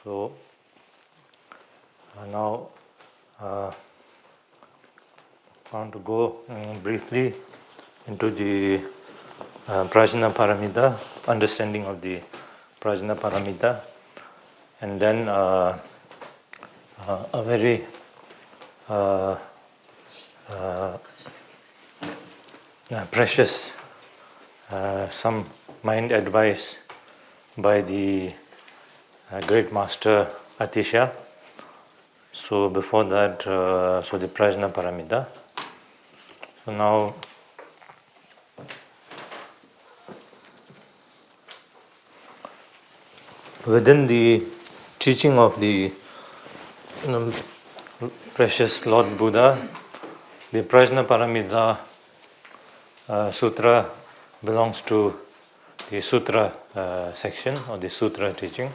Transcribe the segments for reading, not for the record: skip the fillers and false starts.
So now I want to go briefly into the Prajna Paramita, understanding of the Prajna Paramita, and then a very precious some mind advice by the great master Atisha. So before that, so the Prajna Paramita. So now within the teaching of the precious Lord Buddha, the Prajna Paramita Sutra belongs to the Sutra section or the Sutra teaching,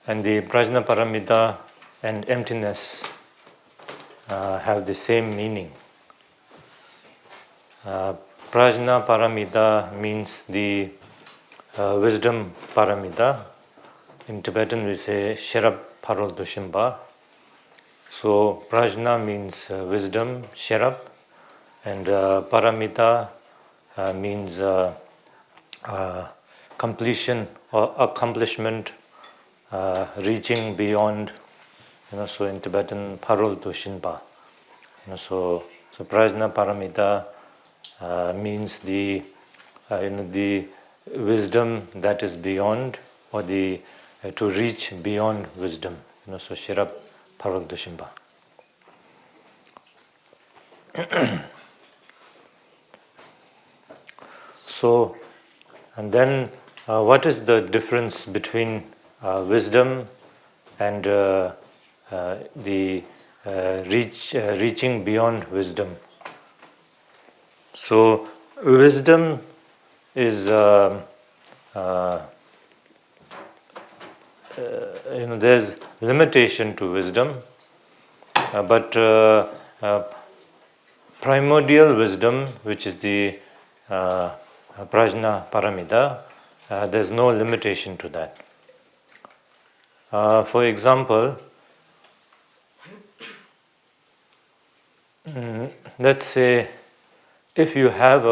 and the Prajna Paramita and emptiness have the same meaning. Prajna Paramita means the wisdom Paramita. In Tibetan we say Sherab Parol Dushimba. So Prajna means wisdom, Sherab, and Paramita means completion or accomplishment, reaching beyond. So in Tibetan, Parol Dushinpa. So Prajna Paramita means the the wisdom that is beyond, or the to reach beyond wisdom. So Shirab Parol Dushinpa. So, and then what is the difference between wisdom and the reaching beyond wisdom? So wisdom is there's limitation to wisdom, but primordial wisdom, which is the Prajna Paramita, there's no limitation to that. For example, let's say if you have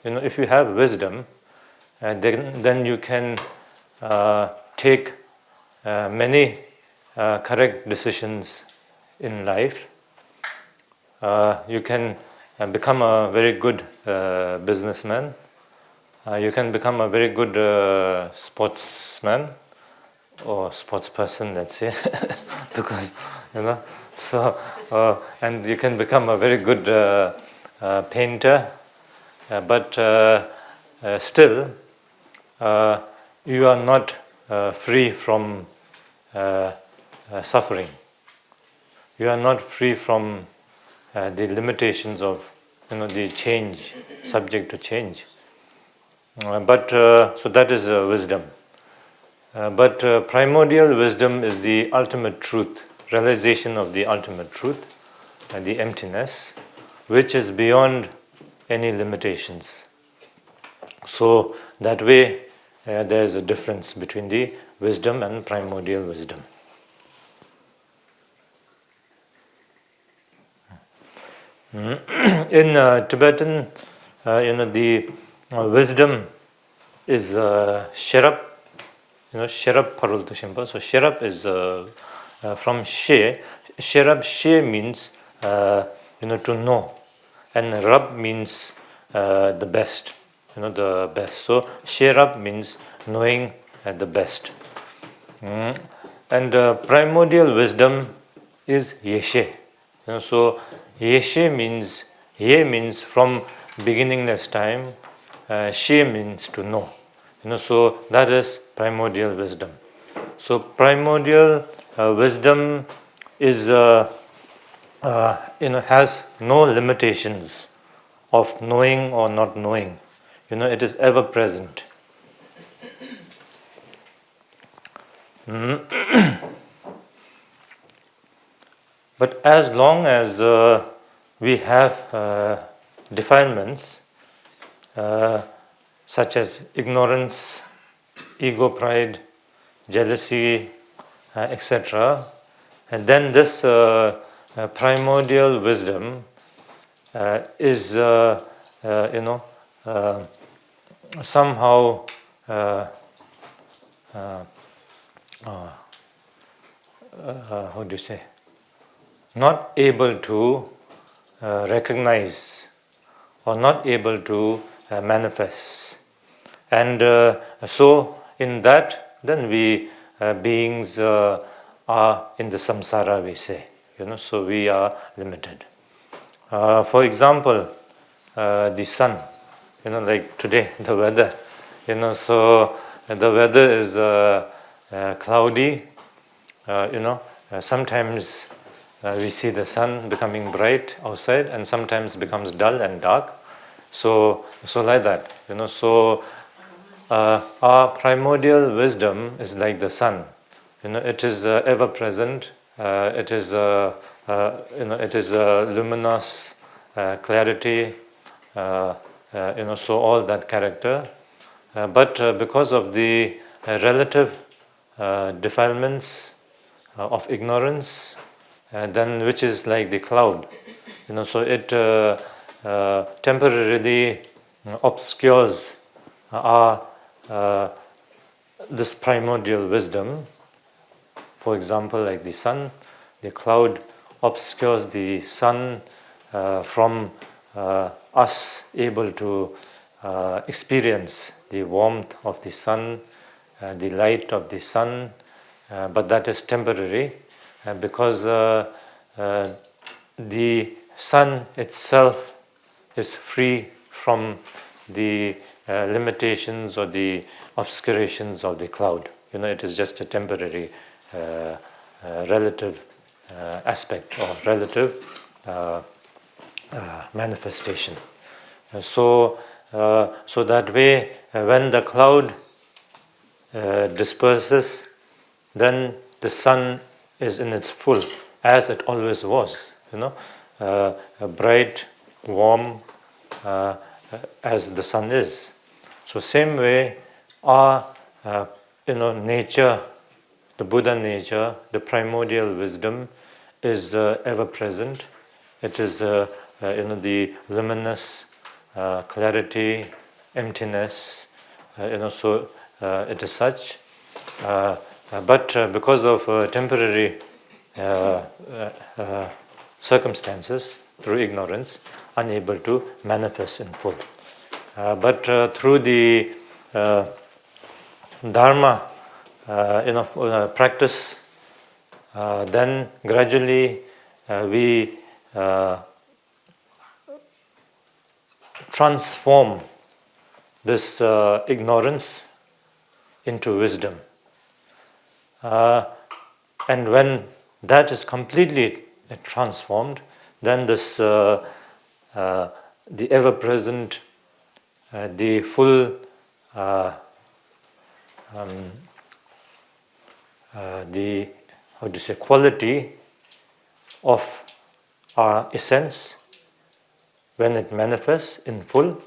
if you have wisdom, then you can take many correct decisions in life. You can become a very good businessman. You can become a very good sportsman or sportsperson, let's say, because so and you can become a very good painter, but still you are not free from suffering. You are not free from the limitations of the change, subject to change. But so that is wisdom. But primordial wisdom is the ultimate truth, realization of the ultimate truth, the emptiness, which is beyond any limitations. So that way there is a difference between the wisdom and primordial wisdom. In Tibetan, the wisdom is Sherab, Sherab Parul Tushimpa. So Sherab is from She. Sherab, She means to know, and Rab means the best, the best. So Sherab means knowing the best. And primordial wisdom is Yeshe. So Yeshe means, Ye means from beginningless time, She means to know. So that is primordial wisdom. So primordial wisdom is has no limitations of knowing or not knowing. It is ever present. But as long as we have defilements such as ignorance, ego, pride, jealousy, etc. And then this primordial wisdom is, somehow how do you say, not able to recognize or not able to manifest. And so in that, then we beings are in the samsara, we say, so we are limited. For example, the sun, like today, the weather, so the weather is cloudy, sometimes we see the sun becoming bright outside and sometimes becomes dull and dark. So like that, so our primordial wisdom is like the sun. It is ever present. It is luminous clarity. So all that character. But because of the relative defilements of ignorance, then which is like the cloud, so it temporarily obscures our this primordial wisdom. For example, like the sun, the cloud obscures the sun from us able to experience the warmth of the sun, the light of the sun, but that is temporary because the sun itself is free from the limitations or the obscurations of the cloud. It is just a temporary relative aspect or relative manifestation. So that way, when the cloud disperses, then the sun is in its full, as it always was. Bright, warm, as the sun is. So same way, our nature, the Buddha nature, the primordial wisdom is ever present. It is the luminous clarity, emptiness. So it is such. But because of temporary circumstances, through ignorance, unable to manifest in full. But through the Dharma, practice, then gradually we transform this ignorance into wisdom. And when that is completely transformed, then this the ever-present, the full the quality of our essence, when it manifests in full,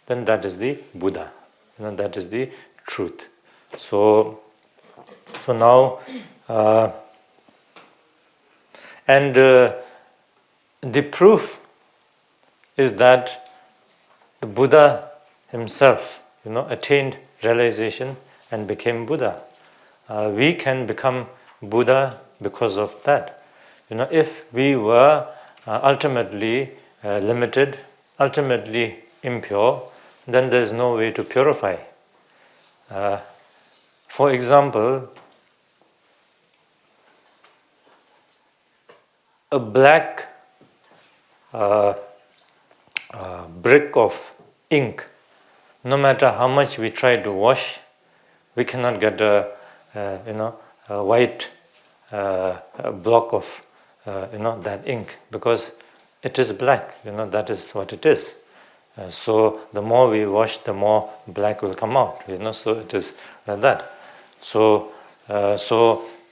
then that is the Buddha, that is the truth. So now, and the proof is that the Buddha himself, attained realization and became Buddha. We can become Buddha because of that. If we were ultimately limited, ultimately impure, then there is no way to purify. For example, a black brick of ink, no matter how much we try to wash, we cannot get a white block of that ink, because it is black. That is what it is. So the more we wash, the more black will come out. So it is like that.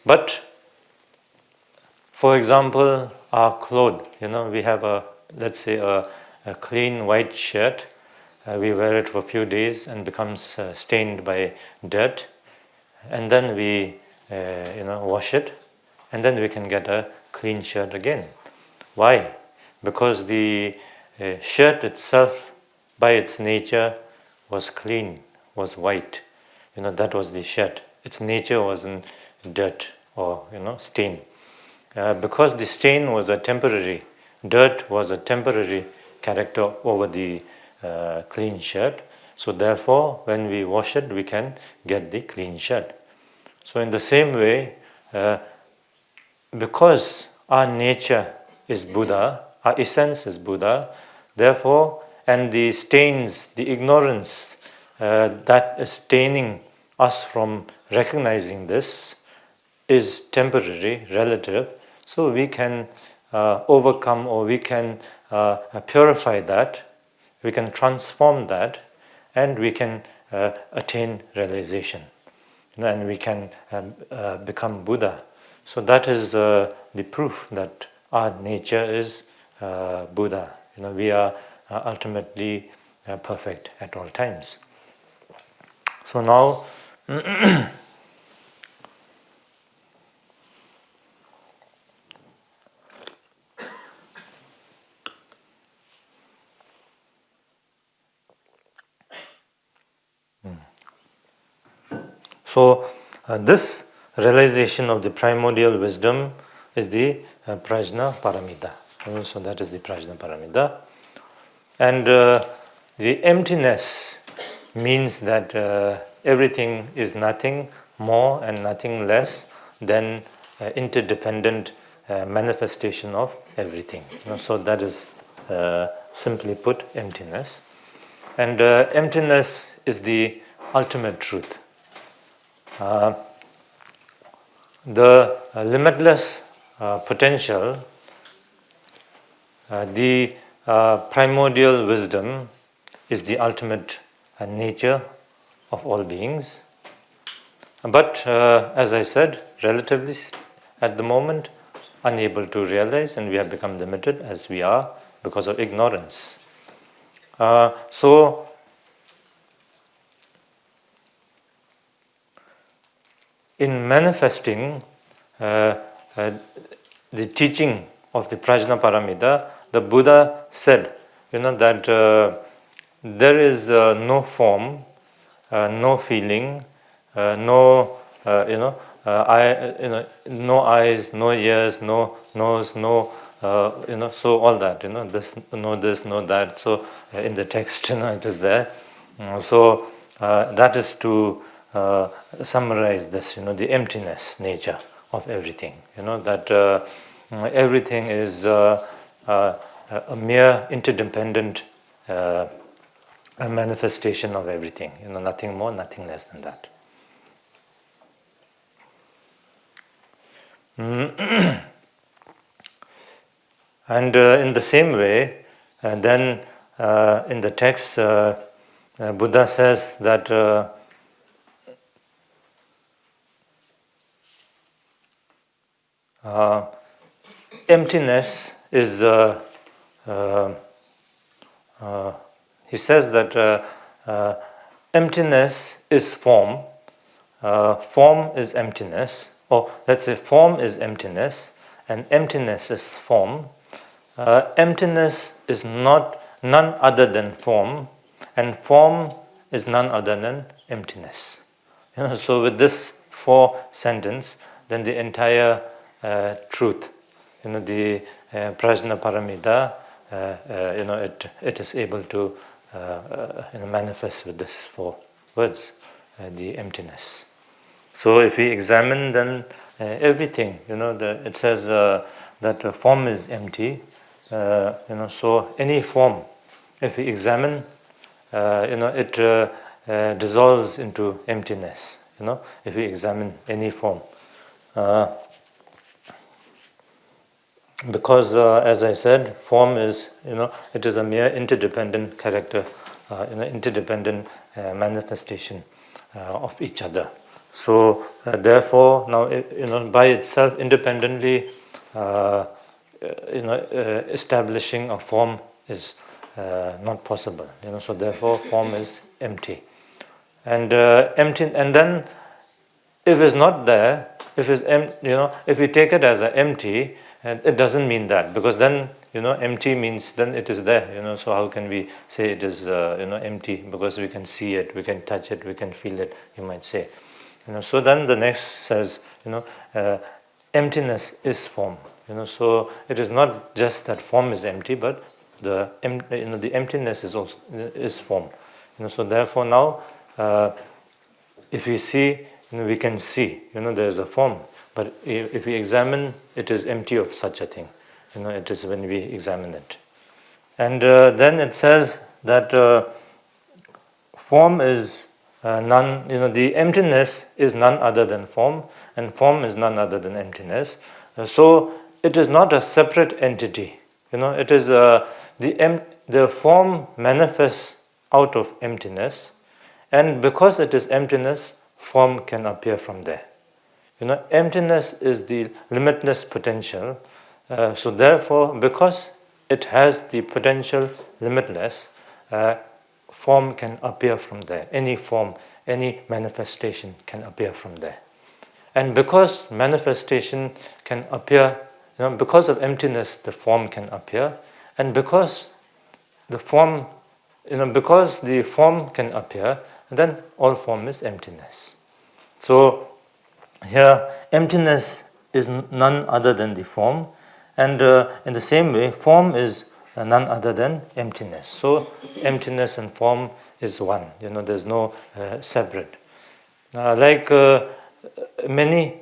But for example, our clothes. We have let's say a clean white shirt. We wear it for a few days and becomes stained by dirt, and then we wash it, and then we can get a clean shirt again. Why? Because the shirt itself, by its nature, was clean, was white. That was the shirt. Its nature wasn't dirt or stain. Because the stain was a temporary, dirt was a temporary character over the clean shirt. So therefore, when we wash it, we can get the clean shirt. So in the same way, because our nature is Buddha, our essence is Buddha, therefore, and the stains, the ignorance that is staining us from recognizing this is temporary, relative, so we can overcome, or we can purify that, we can transform that, and we can attain realization, and we can become Buddha. So that is the proof that our nature is Buddha. We are ultimately perfect at all times. So now, this realization of the primordial wisdom is the Prajna Paramita. So that is the Prajna Paramita. And the emptiness means that everything is nothing more and nothing less than interdependent manifestation of everything. So that is simply put emptiness. And emptiness is the ultimate truth. The limitless potential, the primordial wisdom is the ultimate nature of all beings. But as I said, relatively at the moment, unable to realize, and we have become limited as we are because of ignorance. So in manifesting the teaching of the Prajna Paramita, the Buddha said, that there is no form, no feeling, no no eyes, no ears, no nose, no so all that, this, no that. So in the text, it is there. So that is to summarize this, the emptiness nature of everything. That everything is a mere interdependent a manifestation of everything. Nothing more, nothing less than that. And in the same way, then in the text, Buddha says that emptiness is, he says that emptiness is form, form is emptiness, or let's say form is emptiness, and emptiness is form. Emptiness is none other than form, and form is none other than emptiness. So with this 4 sentence, then the entire truth, the Prajna Paramita, it is able to manifest with these 4 words, the emptiness. So if we examine then everything, it says that form is empty. So any form, if we examine, it dissolves into emptiness. If we examine any form, because as I said, form is, it is a mere interdependent character, interdependent manifestation of each other. So therefore, now by itself, independently, establishing a form is not possible. So therefore, form is empty, and empty. And then if it's not there, if it's if we take it as an empty, it doesn't mean that, because then empty means then it is there. So how can we say it is empty? Because we can see it, we can touch it, we can feel it. You might say. So then the next says emptiness is form. So it is not just that form is empty, but the emptiness is also is form. So therefore now, if we see, we can see, there is a form, but if we examine, it is empty of such a thing. It is when we examine it. And then it says that form is none, the emptiness is none other than form, and form is none other than emptiness. So it is not a separate entity. It is the form manifests out of emptiness, and because it is emptiness, form can appear from there. Emptiness is the limitless potential. So therefore, because it has the potential limitless, form can appear from there. Any form, any manifestation can appear from there. And because manifestation can appear, because of emptiness, the form can appear. And because the form, because the form can appear, then all form is emptiness. So here, emptiness is none other than the form, and in the same way, form is none other than emptiness. So emptiness and form is one. There's no separate. Like many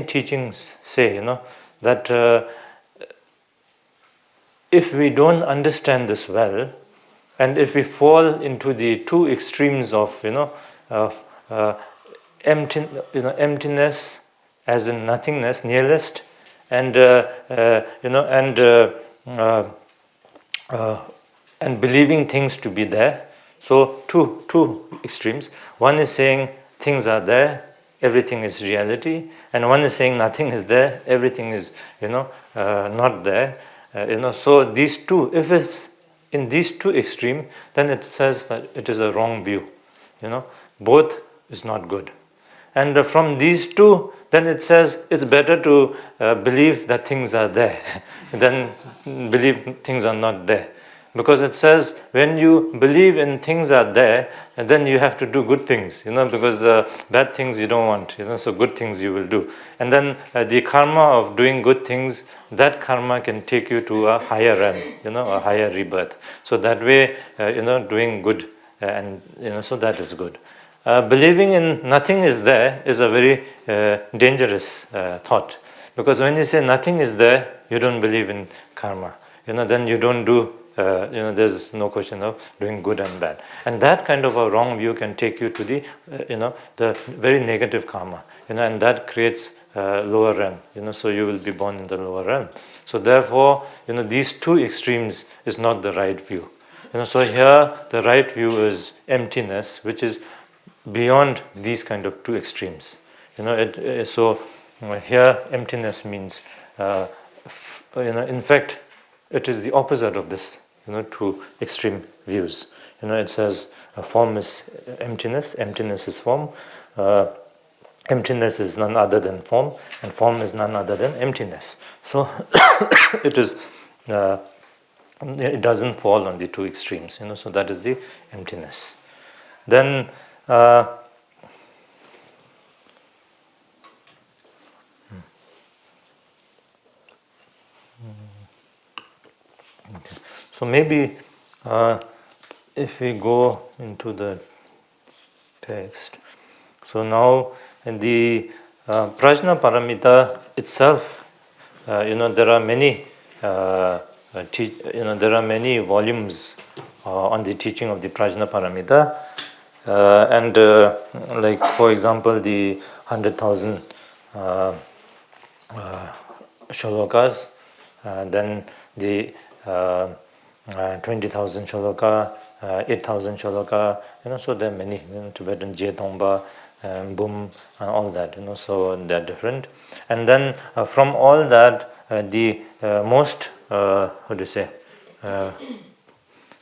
teachings say, that if we don't understand this well, and if we fall into the two extremes of emptiness, as in nothingness, nihilist, and believing things to be there. So two extremes. One is saying things are there, everything is reality, and one is saying nothing is there, everything is not there. So these two, if it's in these two extremes, then it says that it is a wrong view. Both is not good. And from these two, then it says it's better to believe that things are there than believe things are not there. Because it says when you believe in things are there, then you have to do good things, because bad things you don't want, so good things you will do. And then the karma of doing good things, that karma can take you to a higher realm, a higher rebirth. So that way, doing good, and so that is good. Believing in nothing is there is a very dangerous thought, because when you say nothing is there, you don't believe in karma. Then you don't do. There's no question of doing good and bad, and that kind of a wrong view can take you to the, the very negative karma, and that creates lower realm. So you will be born in the lower realm. So therefore, these two extremes is not the right view. So here the right view is emptiness, which is beyond these kind of two extremes. So here emptiness means, in fact, it is the opposite of this, two extreme views. It says form is emptiness, emptiness is form, emptiness is none other than form, and form is none other than emptiness. So it is, it doesn't fall on the two extremes, so that is the emptiness. Then okay. So maybe if we go into the text, so now in the Prajna Paramita itself, there are many there are many volumes on the teaching of the Prajna Paramita, and like for example the 100,000 shlokas, then the 20,000 shloka, 8,000 shloka, so there are many, Tibetan Jetongba, Bum, and all that, so they're different. And then from all that, the most, how do you say,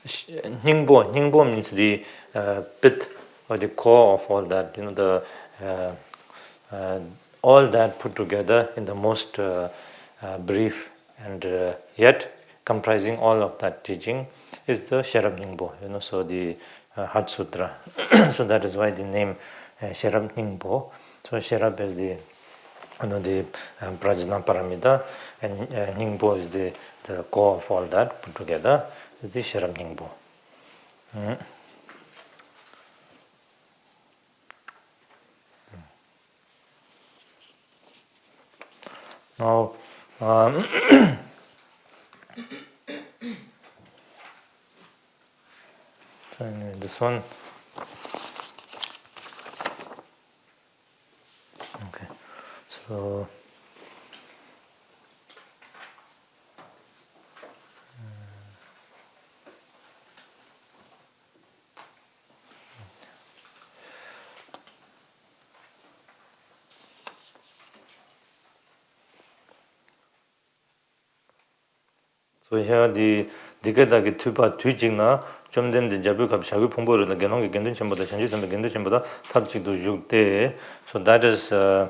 Ningbo means the pith or the core of all that, all that put together in the most brief and yet comprising all of that teaching is the Sherab Ningpo, so the Heart Sutra. So that is why the name Sherab Ningpo. So Sherab is the Prajna Paramita, and Ningpo is the core of all that put together, is the Sherab Ningpo. Now, so anyway, this one. Okay, so. So here the 디게다기 투바 뒤직나 좀 된데 자부갑 자부 풍보를 개농이 견든 전보다 전지선도 견든 전보다 탑직도 6대. So that is a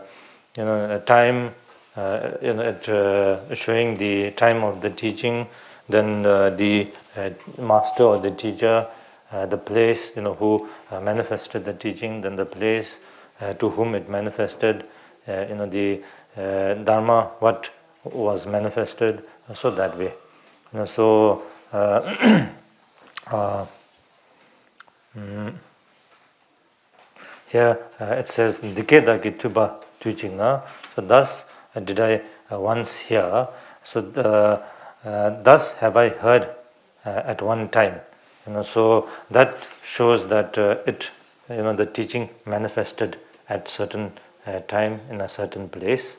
time it showing the time of the teaching, then the master or the teacher, the place who manifested the teaching, then the place to whom it manifested, the dharma what was manifested, so that way. So here it says Dikedaki Tuba Tujingna. So thus did I once hear. So thus have I heard at one time. So that shows that it the teaching manifested at certain time in a certain place,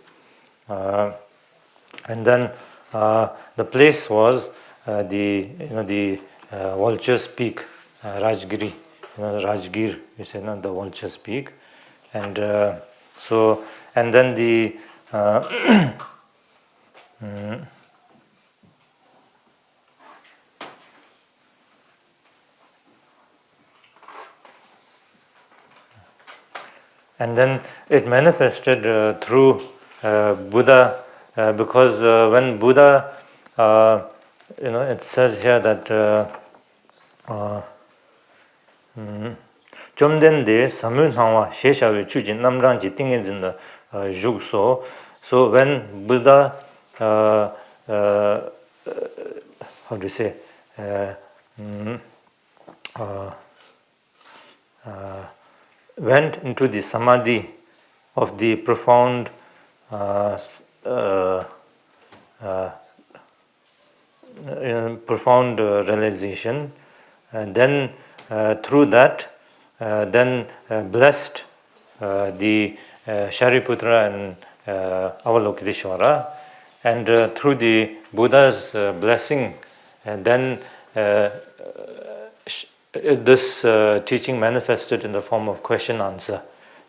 and then the place was the Vulture's Peak, Rajgiri, Rajgir, you say, the Vulture's Peak, and so and then the and then it manifested through Buddha, because when Buddha, it says here that 좀 된데 사문하와 셰샤의 추진 남랑지 띵해진다 죽소. So when Buddha how do you say went into the samadhi of the profound profound realization, and then through that then blessed the Shariputra and Avalokiteshvara, and through the Buddha's blessing, and then this teaching manifested in the form of question answer.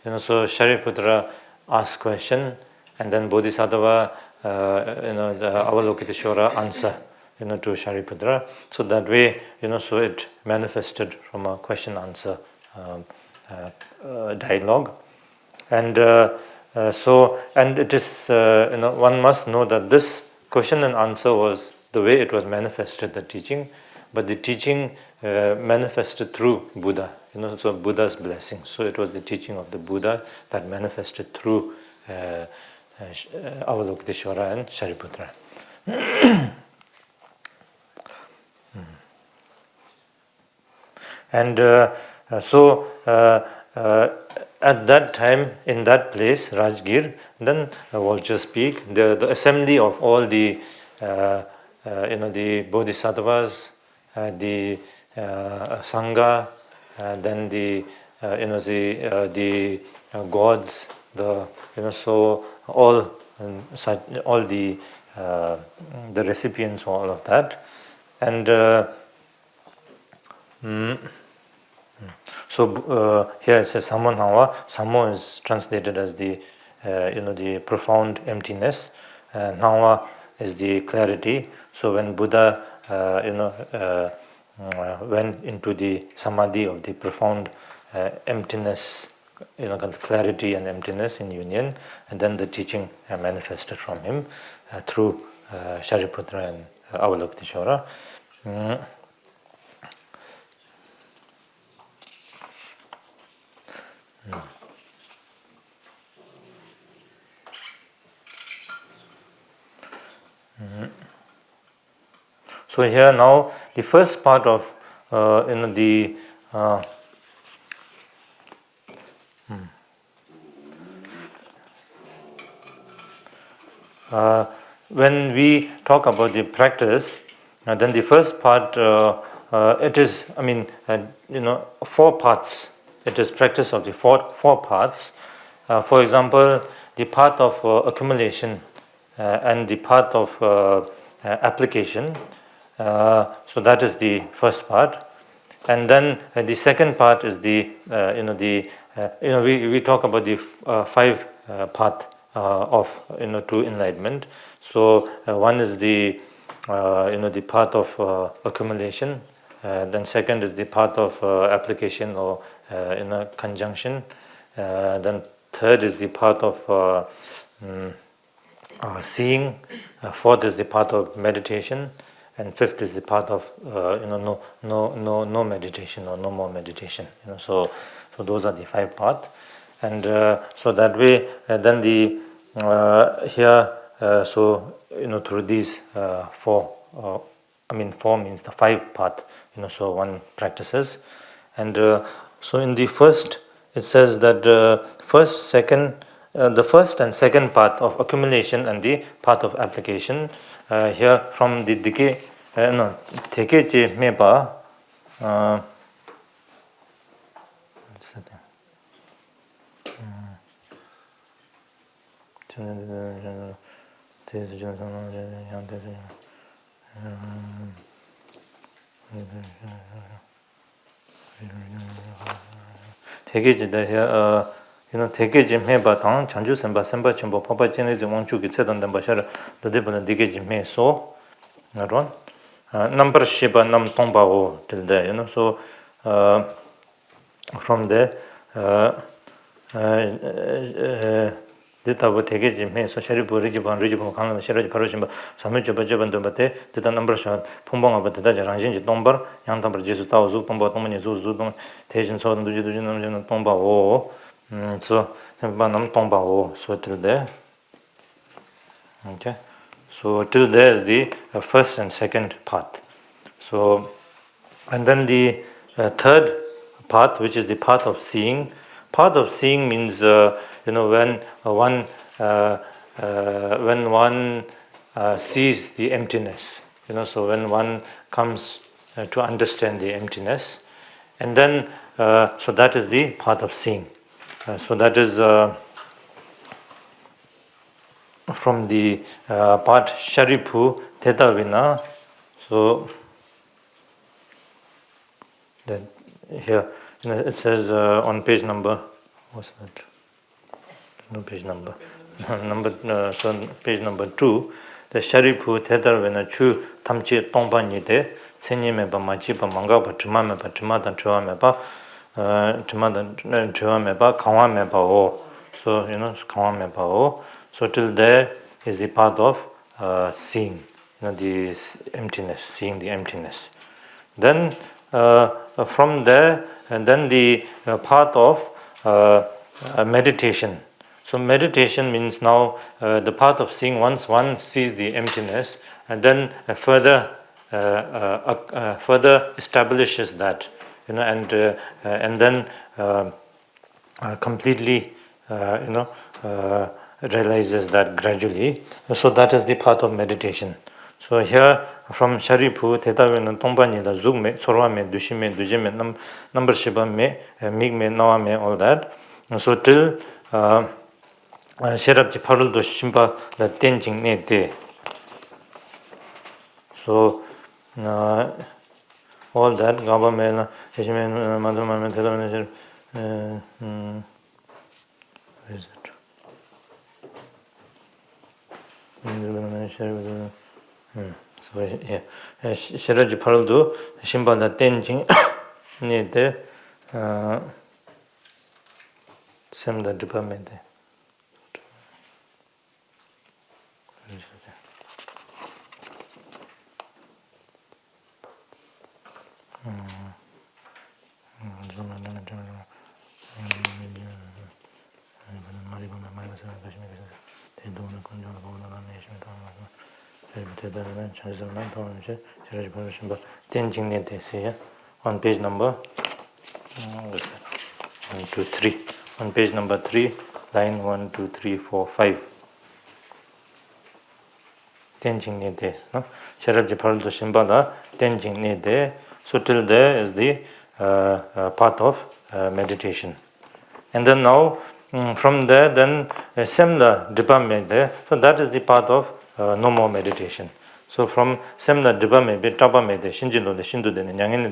So Shariputra asked question, and then Bodhisattva, the Avalokiteshvara answer, to Shariputra. So that way, so it manifested from a question answer dialogue, and so and it is one must know that this question and answer was the way it was manifested, the teaching, but the teaching manifested through Buddha, so Buddha's blessing. So it was the teaching of the Buddha that manifested through Avalokiteshvara and Shariputra. And so at that time, in that place, Rajgir, then Vulture's Peak, the assembly of all the the Bodhisattvas, the Sangha, then the the gods, the so all the recipients for all of that, and so here it says Samonhawa. Samo is translated as the the profound emptiness, and Nawa is the clarity. So when Buddha went into the samadhi of the profound emptiness clarity and emptiness in union, and then the teaching manifested from him through Shariputra and Avalokiteshvara. So here now the first part of when we talk about the practice, then the first part it is, four parts. It is practice of the four parts. For example, the path of accumulation and the path of application. So that is the first part, and then the second part is we talk about the five path of to enlightenment. So one is the the path of accumulation. Then second is the path of application or conjunction. Then third is the path of seeing. Fourth is the path of meditation, and fifth is the path of no meditation or no more meditation. So those are the five paths, and so that way then the here through these four. Four means the five path. So one practices, and so in the first it says that the first and second path of accumulation and the path of application. Here from the decay, tekeche meba. Tekeji meba tang chanju semba chimbo papa chene zi wangchu ki tsedan dan bashar dode bana dekeji me so naron number sheba nam tongba o till there. So from there dita bo tekeji me so sharibu rijiban khanga shiraji paroshimba samu joba do bate dita number sha phumbanga bate da rangjin ji tombar yang tambar jesu taw zu tomba tomani zu dong tejin so duji nam tomba o. So nam tomba o, so till there. Okay, so till there is the first and second part. So and then the third path, which is the path of seeing. Path of seeing means when one sees the emptiness. So when one comes to understand the emptiness, and then so that is the path of seeing. So that is from the part Sharipu Tetavina. So that here it says on page number, what's that? No page number. So page number 2. The Sharipu Tetavina Chu Tamchi Tombanite Tsenyemeba Machipa Mangaba Timameba Timadan Chuameba. So so till there is the path of seeing, the emptiness, seeing the emptiness. Then from there, and then the path of meditation. So meditation means now the path of seeing. Once one sees the emptiness, and then further establishes that. And then completely, realizes that gradually. So that is the path of meditation. So here from Sharipu, Tetavina, Tombani, the Zugme, Sorwame, Dushime, Dujime, number Shibame, Migme, Nawame, all that. So till Sherabji Paruldo Shimba, the Tenjing Nete. So all that Gabamela, Hishman, Madhumam, Tetavina, where is it? So yeah, Shiraji Paraldo, Shimbanda Tenjing, need the Semda Dipamede. On page number 1, 2, 3. On page number 3, line 1, 2, 3, 4, 5. Tenjing no? Sharabji Paraldo Shimbala, Tenjing Nede. So till there is the path of meditation. And then now, from there, then Semla Dipamede. So that is the path of no more meditation. So from Semla Dipamede, Tabamede, Shinjilo, the Shindu, the Nyangin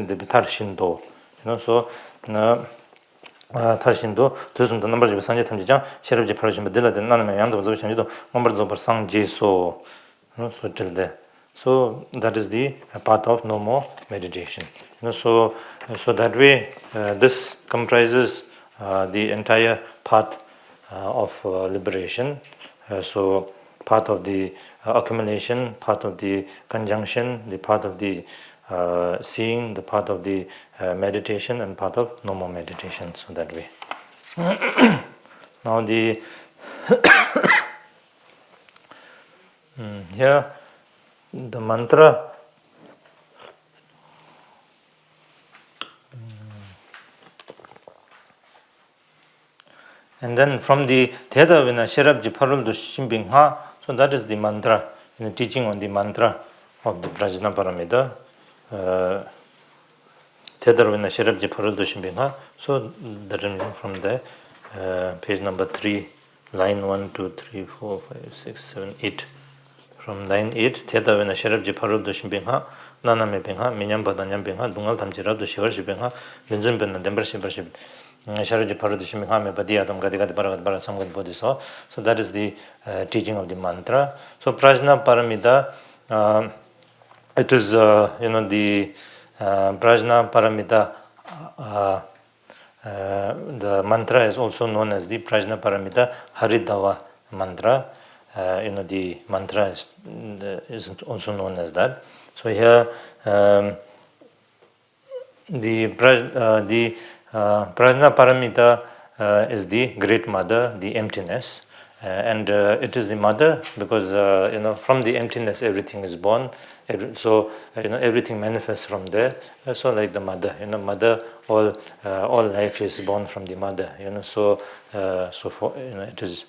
the Tarshindo. So 타신도 도슨도 넘버지 상제 탐지장 셰르지 프로젝트 들라든 나는 양도 도슨도 넘버도 상지소 so till there. So that is the path of no more meditation. So that way this comprises the entire path of liberation. So part of the accumulation, part of the conjunction, the part of the seeing, the part of the meditation, and part of no more meditation. So that way. Now the here the mantra. And then from the Thedavina Sherabji Paruldu Shimbingha, so that is the mantra, teaching on the mantra of the Prajna Paramita. Thedavina Sherabji Paruldu Shimbingha, so that is from there, page number 3, line 1, 2, 3, 4, 5, 6, 7, 8. From line 8, Thedavina Sherabji Paruldu Shimbingha, Naname Bingha, Minyam Badanyam Bingha, Dungal Tamjirabdu Shivarshi Bingha, Linzun Ben Dembershi Barshi. Sharji Paradishimi Hame Badiatam Gadigati Baragat Barasamgat Bodhiso. So that is the teaching of the mantra. So Prajna Paramita, it is the Prajna Paramita, the mantra is also known as the Prajna Paramita Haridava mantra. The mantra is also known as that. So here the Prajna Paramita is the great mother, the emptiness, and it is the mother because from the emptiness everything is born. So everything manifests from there. So like the mother, mother, all life is born from the mother. So for it is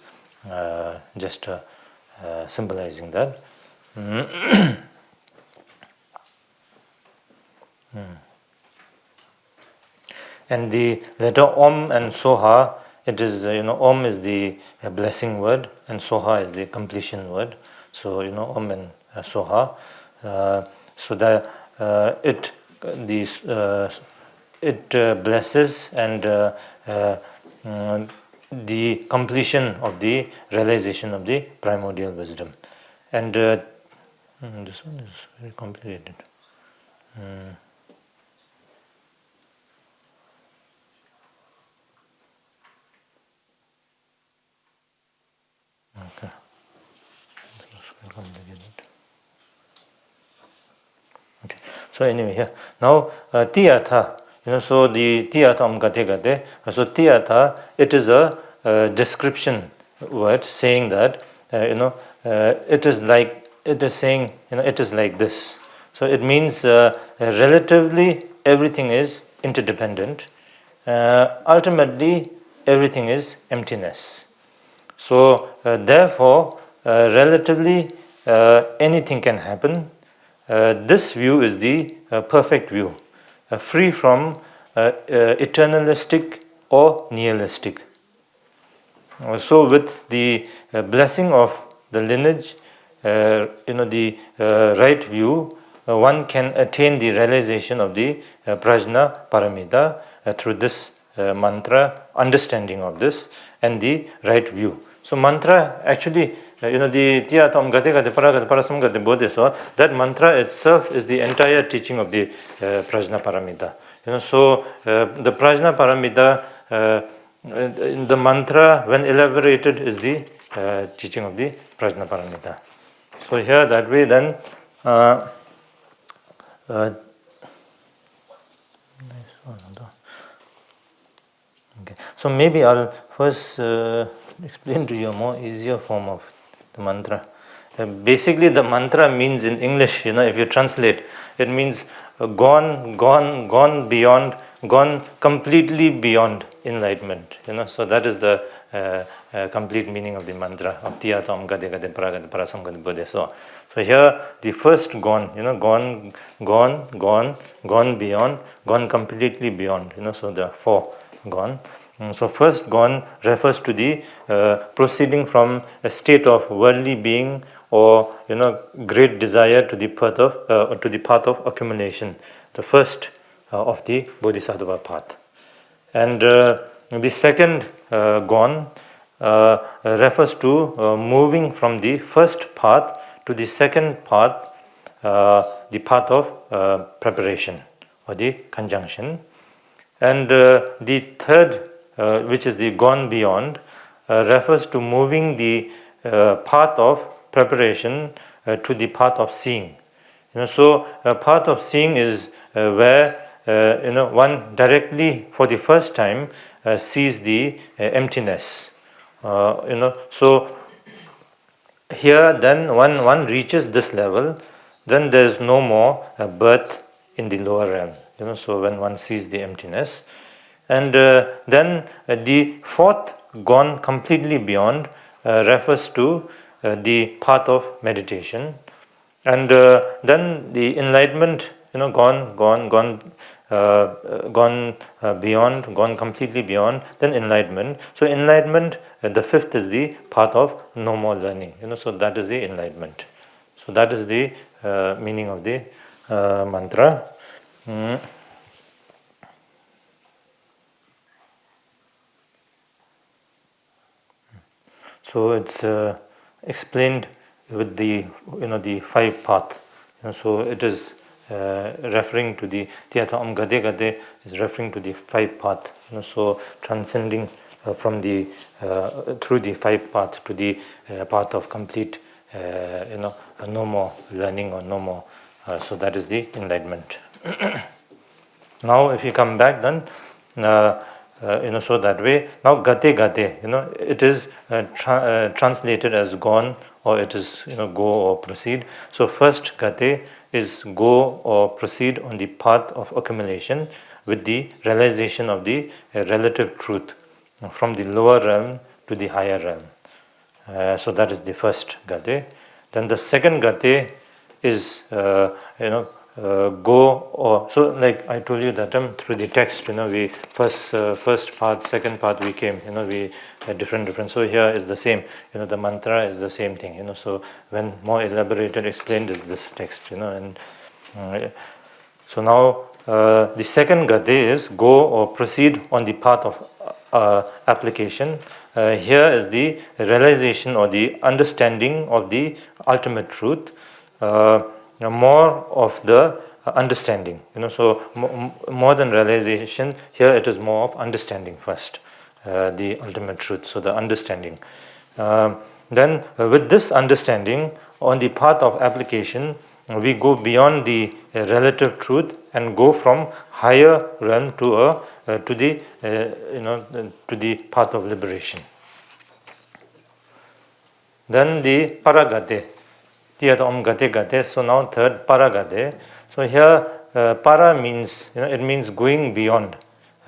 just symbolizing that. And the letter Om and Soha, it is, Om is the blessing word and Soha is the completion word. So, Om and Soha. So that it blesses and the completion of the realization of the primordial wisdom. And this one is very complicated. Okay. Okay. So anyway, here now tiyatha. So the tiyatha amgategade. So tiyatha, it is a description word saying that it is saying it is like this. So it means relatively everything is interdependent. Ultimately, everything is emptiness. So therefore, relatively anything can happen. This view is the perfect view, free from eternalistic or nihilistic. So with the blessing of the lineage, the right view, one can attain the realization of the Prajna Paramita through this mantra, understanding of this, and the right view. So mantra actually, the Tiyatam Gadegade Paragade Parasamgade Bodhiso, that mantra itself is the entire teaching of the Prajna Paramita. So the Prajna Paramita in the mantra, when elaborated, is the teaching of the Prajnaparamita. So here that way then okay. So maybe I'll first explain to you a more easier form of the mantra. Basically the mantra means in English, if you translate, it means gone beyond, gone completely beyond enlightenment. So that is the complete meaning of the mantra of Tiyatam Gade Gade Paragade Parasam Gade Bodhe. So here the first gone, gone beyond, gone completely beyond. So there are four gone. So first gone refers to the proceeding from a state of worldly being or great desire to the path of accumulation, the first of the Bodhisattva path. And the second gone refers to moving from the first path to the second path, the path of preparation or the conjunction. And the third, which is the gone beyond, refers to moving the path of preparation to the path of seeing. So path of seeing is where one directly for the first time sees the emptiness. So here then one reaches this level, then there is no more birth in the lower realm. So when one sees the emptiness, and then the fourth gone completely beyond refers to the path of meditation, and then the enlightenment, gone beyond, gone completely beyond, then enlightenment. So enlightenment, the fifth is the path of no more learning. So that is the enlightenment. So that is the meaning of the mantra. So it's explained with the the five path. So it is referring to the Tiyatam Gade Gade is referring to the five path. So transcending from the through the five path to the path of complete no more learning or no more. So that is the enlightenment. Now if you come back then. So that way, now gate gate, it is translated as gone, or it is go or proceed. So first gate is go or proceed on the path of accumulation with the realization of the relative truth from the lower realm to the higher realm. So that is the first gate. Then the second gate is go or so, like I told you that through the text, we first part, second part we came, we different. So here is the same, the mantra is the same thing, so when more elaborated, explained is this text, and so now the second gate is go or proceed on the path of application. Here is the realization or the understanding of the ultimate truth. More of the understanding, so more than realization, here it is more of understanding first, the ultimate truth, so the understanding. Then with this understanding, on the path of application, we go beyond the relative truth and go from higher realm to the path of liberation. Then the paragate. Om gate gate. So now third paragate. So here para means it means going beyond,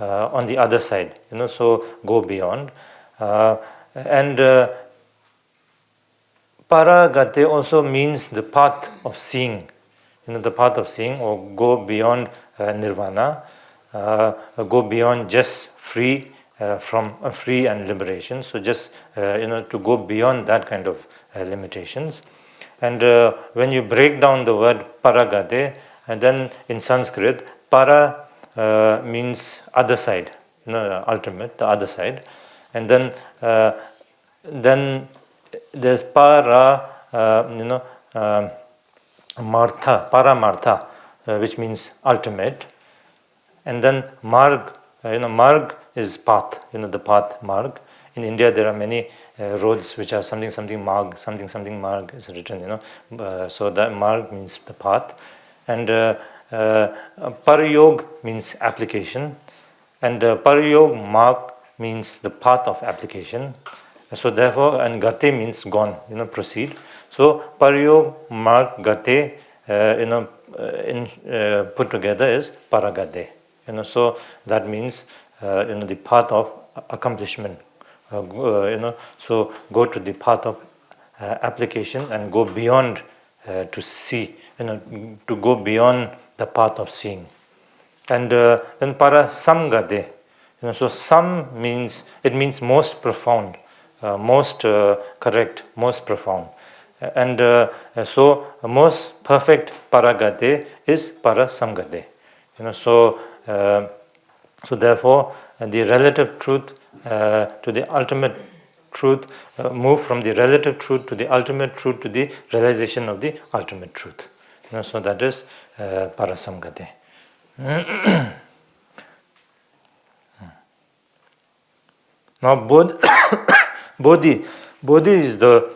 on the other side. So go beyond, and paragate also means the path of seeing. The path of seeing, or go beyond nirvana, go beyond just free from free and liberation. So just to go beyond that kind of limitations. And when you break down the word paragate, and then in Sanskrit, para means other side, ultimate, the other side. And then there's para, martha, paramartha, which means ultimate. And then marg, marg is path, the path, marg. In India, there are many roads which are something marg, something marg is written, so that marg means the path. And parayog means application. And parayog marg means the path of application. So therefore, and gate means gone, proceed. So parayog, marg, gate, put together is paragate. So that means the path of accomplishment. So go to the path of application and go beyond to see, to go beyond the path of seeing. And then para samgade, so sam means, it means most profound, most correct, most profound. And so most perfect paragate is para samgade. So therefore the relative truth to the ultimate truth, move from the relative truth to the ultimate truth to the realization of the ultimate truth. So that is parasamgate. Now bodhi is the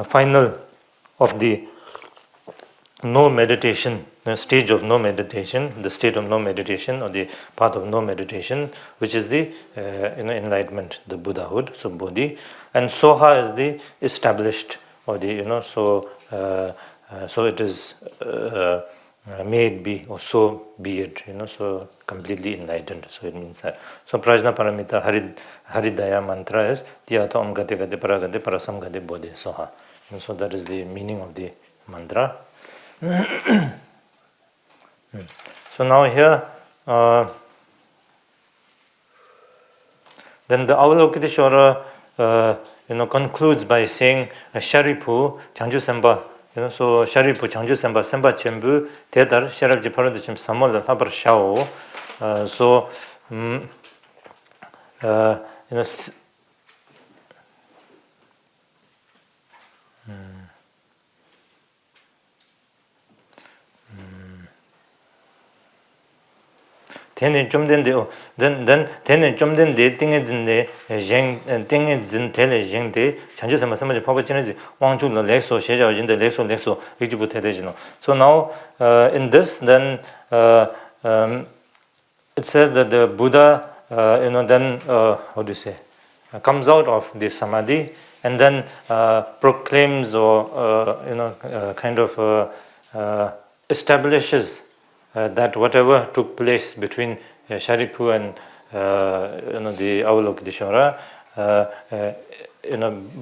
final of the no meditation, the stage of no meditation, the state of no meditation, or the path of no meditation, which is the enlightenment, the Buddhahood. So bodhi, and soha is the established, or the so it is made be, or so be it, so completely enlightened. So it means that. So prajna paramita haridaya mantra is tiyata om gate gate paragate parasam gate bodhi soha. So that is the meaning of the mantra. So now here, then the Avalokiteshvara concludes by saying Sharipu Chanju Semba. So Sharipu Chanju Semba Semba Chembu Tedar Sharabji Paradachim Samol Habar Shao. So then then 좀 된데 띵에 진데 쟁 띵에 진 텔에 쟁데 chanju sama sama papa chinese wangchu lo lexo sheja jinde lexo rijibu tedejino. So now in this, then it says that the Buddha then how do you say, comes out of this samadhi and then proclaims, or kind of establishes that whatever took place between Sharipu and the Avalokiteshvara,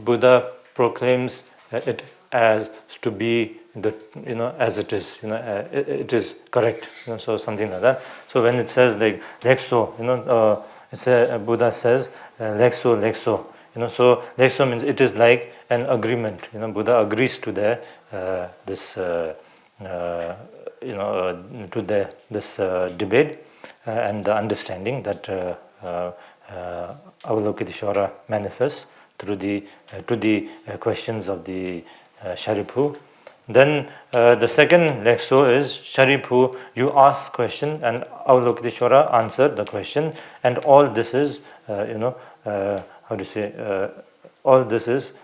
Buddha proclaims it as to be the as it is, it is correct, so something like that. So when it says like lexo, Buddha says lexo, so lexo means it is like an agreement. Buddha agrees to the this this debate and the understanding that Avalokiteshvara manifests through the to the questions of the Sharipu. Then the second lexo is Sharipu, you ask question and Avalokiteshvara answered the question, and all this is how to say, all this is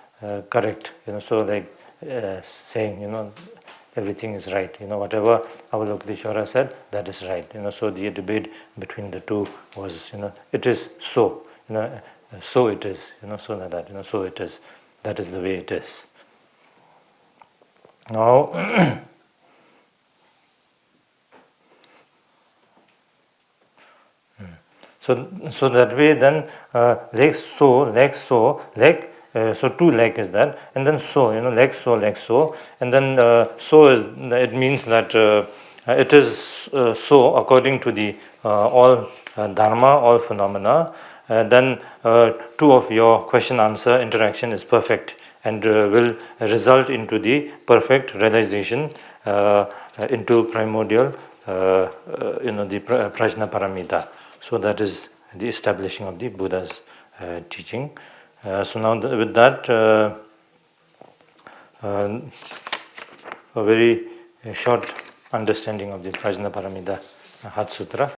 correct. So like saying everything is right. Whatever Avalokiteshvara said, that is right. So the debate between the two was, it is so. So it is. So like that. So it is. That is the way it is. Now, so that way then leg so, so two leg is that, and then so, leg so, and then so is, it means that it is so according to the all dharma, all phenomena. Then two of your question answer interaction is perfect and will result into the perfect realization into primordial the prajna paramita. So that is the establishing of the Buddha's teaching. So now with that, a very short understanding of the Prajna Paramita Hat Sutra.